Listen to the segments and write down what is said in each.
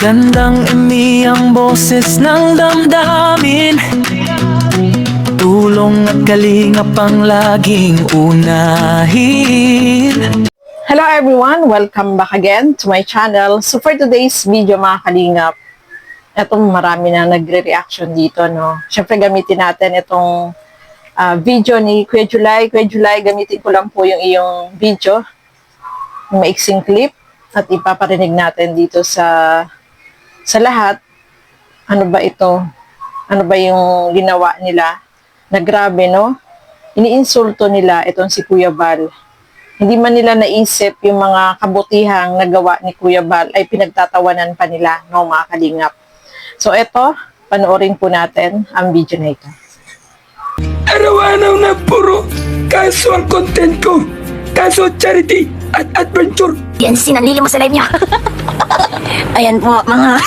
Magandang imi ang boses ng damdamin, tulong at kalingap ang laging unahin. Hello everyone! Welcome back again to my channel. So for today's video mga kalingap, etong marami na nagre-reaction dito, no? Siyempre gamitin natin itong video ni Kuya July. Kuya July, gamitin ko lang po yung iyong video, yung maiksing clip, at ipaparinig natin dito sa lahat. Ano ba ito? Ano ba yung ginawa nila? Na grabe, no? Iniinsulto nila itong si Kuya Bal. Hindi man nila naisip yung mga kabutihang nagawa ni Kuya Bal ay pinagtatawanan pa nila, no, mga kalingap. So ito, panoorin po natin ang video na ito. Araw-araw na puro kaso ang content ko. Kaso charity at adventure. Yan, sinanlili mo sa live niya. Ayan po, mga...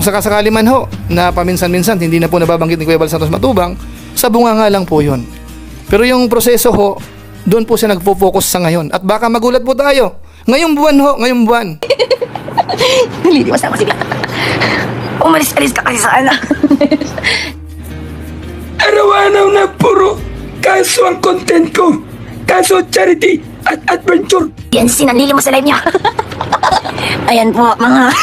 Sakasakali man ho, na paminsan-minsan, hindi na po nababanggit ni Kuya Bal Santos Matubang, sa bunga nga lang po yun. Pero yung proseso ho, doon po siya nagpo-focus sa ngayon. At baka magulat po tayo. Ngayong buwan ho, ngayong buwan. Naliliwas ako sila. Umalis-alis ka kasi sa ana. Araw-araw na puro kaso ang content ko. Kaso charity at adventure. Yan, sinanlili mo sa live niya. Ayan po, mga...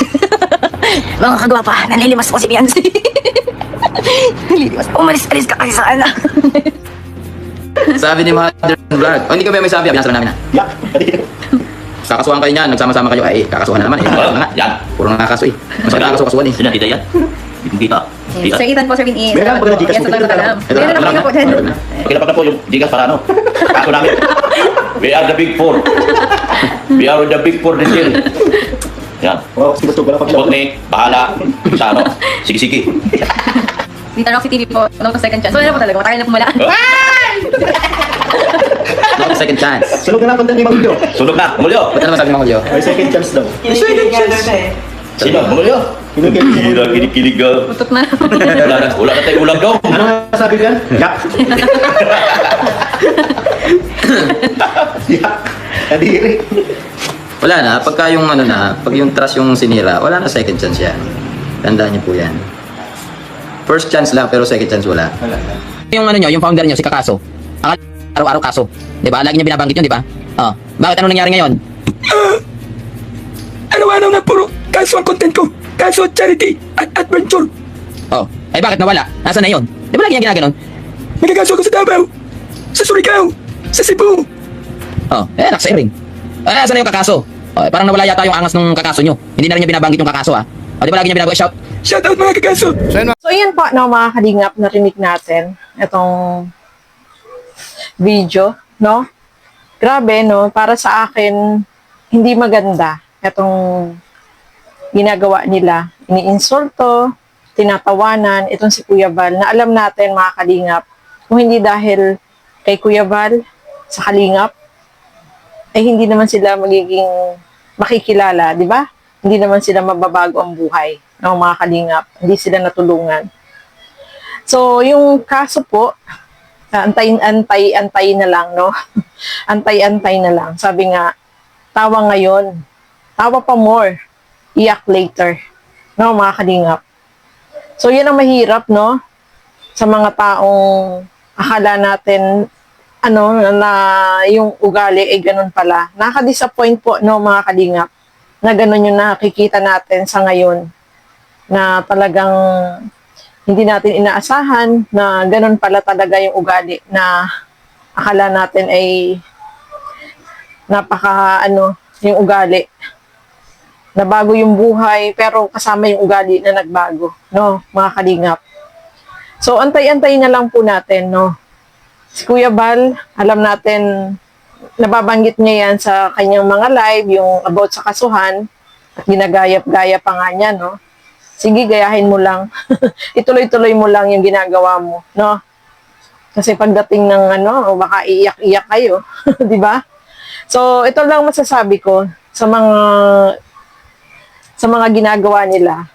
mga kagwapa, nanlilimas ko si Beyonce. Naliliwas. Umalis-alis ka kasi sa ana. Sabi ni Mother Vlog, oh, hindi ka ba may sabi? Binasa lang namin na. Kakasuhan kayo niyan, nagsama-sama kayo. Ay, kakasuhan na naman eh. Yan. Puro nakakaso eh. Mas nakakasuhan eh. Sino kita yan? Kita. Sir Ethan po, Sir Vin is. Meron po na Gcash. Yes, totoo alam. Ito Meron lang, na po dyan. Okay na po yung Gcash para ano? Kaso namin. We are the big four. We are the big four din din. Yan. Sputnik, bahala. Sa ano? Sige-sige. Dito Roxy TV po, no second chance. So, ano po talaga, matagal na pumalaan. No second chance. Sulog na napunta ni Mangulyo. Sulog na. Mulyo. Ba't naman sabi ni Mang Julio? May second chance daw. Sino? Mulyo. Kira, kinikilig ka. Putot na. Wala na tayong ulam daw. Ano sabi ka? Yak. Yak. Kadiri. Wala na, pagka yung ano na, pag yung trust yung sinira, wala na second chance yan. Tandaan niyo po yan. First chance lang, pero second chance wala. Yung ano nyo, yung founder nyo, si Kakaso. Ang araw-araw kaso. Di ba? Lagi niya binabanggit yun, di ba? Oh. Bakit ano nangyari ngayon? Araw-araw na puro kaso ang content ko. Kaso charity at adventure. Oh. Ay bakit nawala? Nasaan na yun? Di ba lagi niya ginaganon? Nagkakaso ko sa Davao, sa Surigao, sa Cebu. Oh. Nakasairing. Nasaan na yung Kakaso? Oh, parang nawala yata yung angas ng Kakaso nyo. Hindi na rin niya binabanggit yung Kakaso, ah. O, di ba lagi niya binabanggit? Shout. Shout out mga kakaso. So yun, So ayan po, no, mga kalingap, narinig natin itong video, no? Grabe, no? Para sa akin, hindi maganda itong ginagawa nila. Iniinsulto, tinatawanan, itong si Kuya Bal, na alam natin, mga kalingap, kung hindi dahil kay Kuya Bal, sa kalingap, ay hindi naman sila magiging makikilala, di ba? Hindi naman sila mababago ang buhay ng mga kalingap. Hindi sila natulungan. So, yung kaso po, antay na lang, no? Antay na lang. Sabi nga, tawa ngayon, tawa pa more, iyak later. No, mga kalingap. So, yan ang mahirap, no? Sa mga taong akala natin, ano, na yung ugali ay ganun pala. Nakaka-disappoint po, no, mga kalingap, na ganun yung nakikita natin sa ngayon, na talagang hindi natin inaasahan na ganun pala talaga yung ugali na akala natin ay yung ugali na bago yung buhay pero kasama yung ugali na nagbago, no, mga kalingap. So antay-antay na lang po natin, no. Si Kuya Bal, alam natin, nababanggit niya yan sa kanyang mga live, yung about sa kasuhan, at ginagayap-gaya pa nga niya, no? Sige, gayahin mo lang. Ituloy-tuloy mo lang yung ginagawa mo, no? Kasi pagdating ng ano, baka iiyak-iyak kayo, di ba? So, ito lang masasabi ko sa mga ginagawa nila.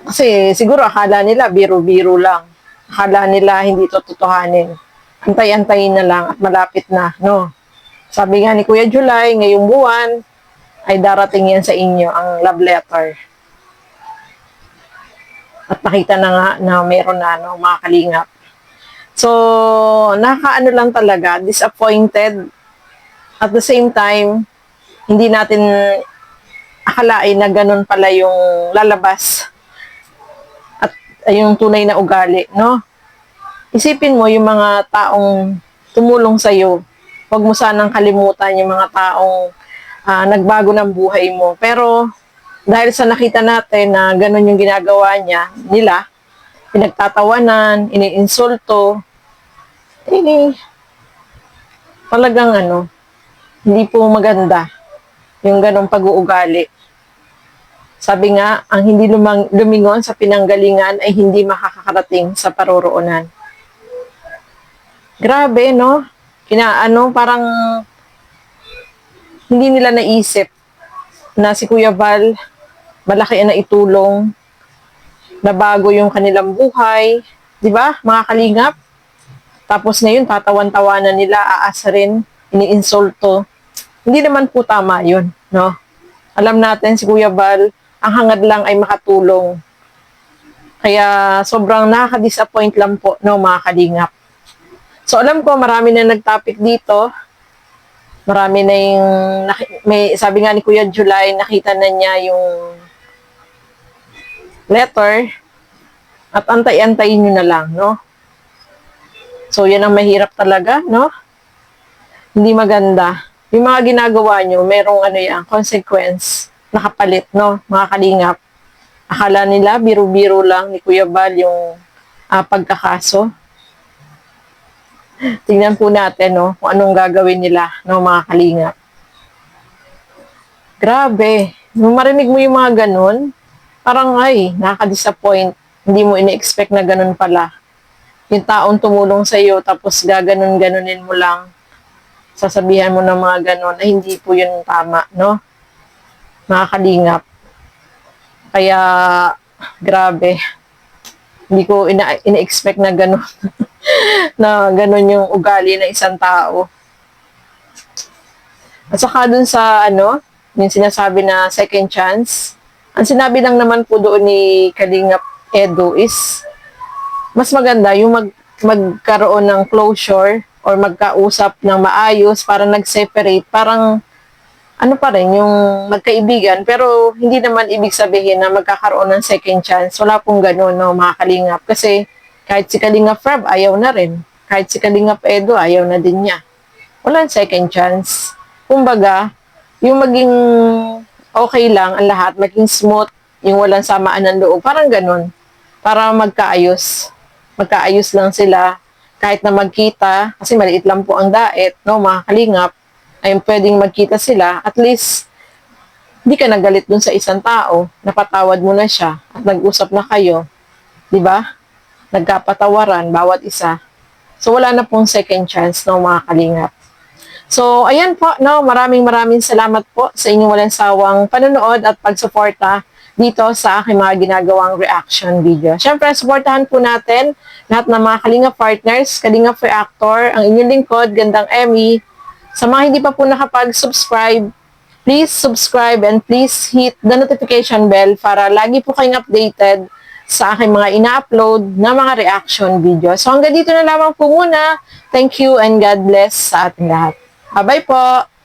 Kasi siguro akala nila biro-biro lang. Akala nila hindi totohanin. Antay-antayin na lang at malapit na, no? Sabi nga ni Kuya July, ngayong buwan ay darating yan sa inyo, ang love letter. At nakita na nga na meron na, no, mga kalingap. So, nakakaano lang talaga, disappointed. At the same time, hindi natin akalain na ganun pala yung lalabas at yung tunay na ugali, no? Isipin mo yung mga taong tumulong sa'yo. Huwag mo sanang kalimutan yung mga taong nagbago ng buhay mo. Pero, dahil sa nakita natin na ganun yung ginagawa nila, pinagtatawanan, iniinsulto, talagang hindi po maganda yung ganung pag-uugali. Sabi nga, ang hindi lumingon sa pinanggalingan ay hindi makakarating sa paroroonan. Grabe, no? Parang hindi nila naisip na si Kuya Val, malaki ang naitulong, na bago yung kanilang buhay. Di ba, mga kalingap? Tapos ngayon, tatawan-tawanan nila, aasarin, iniinsulto. Hindi naman po tama yun, no? Alam natin, si Kuya Val, ang hangad lang ay makatulong. Kaya sobrang nakaka-disappoint lang po, no, mga kalingap. So, alam ko, marami na nag-topic dito. Marami na yung, sabi nga ni Kuya July, nakita na niya yung letter. At antay-antayin nyo na lang, no? So, yan ang mahirap talaga, no? Hindi maganda. Yung mga ginagawa nyo, merong consequence, nakapalit, no? Mga kalingap. Akala nila, biro-biro lang ni Kuya Val yung pagkakaso. Tingnan po natin, no, kung anong gagawin nila, no, mga kalingap. Grabe. Nung marinig mo yung mga ganun, parang nakaka-disappoint. Hindi mo ina-expect na ganun pala. Yung taong tumulong sa iyo, tapos gaganon-ganonin mo lang. Sasabihan mo ng mga ganun, ay hindi po yun tama, no? Mga kalingap. Kaya, grabe. Hindi ko ina-expect na ganun. Na ganun yung ugali ng isang tao. At saka dun sa yung sinasabi na second chance, ang sinabi lang naman po doon ni Kalingap Edo is mas maganda yung magkaroon ng closure or magkausap ng maayos para nag-separate. Parang pa rin yung magkaibigan, pero hindi naman ibig sabihin na magkakaroon ng second chance. Wala pong ganun, no, mga kalingap. Kasi kahit si Kalingap Frab, ayaw na rin. Kahit si Kalingap Edo, ayaw na din niya. Walang second chance. Kumbaga, yung maging okay lang ang lahat, maging smooth, yung walang samaan ng loob. Parang ganun. Para magkaayos. Magkaayos lang sila. Kahit na magkita, kasi maliit lang po ang daet, no, mga kalingap, ay pwedeng magkita sila, at least, hindi ka nagalit dun sa isang tao, napatawad mo na siya, at nag-usap na kayo. Di ba? Nagkapatawaran, bawat isa. So, wala na pong second chance, no, mga kalingap. So, ayan po, no, maraming salamat po sa inyong walang sawang panonood at pagsuporta dito sa aking mga ginagawang reaction video. Siyempre, supportahan po natin lahat ng mga Kalingap partners, Kalingap Reactor, ang inyong lingkod, Gandang Emmy. Sa mga hindi pa po nakapag-subscribe, please subscribe and please hit the notification bell para lagi po kayong updated sa aking mga ina-upload na mga reaction video. So hanggang dito na lamang po muna. Thank you and God bless sa ating lahat. Bye-bye po!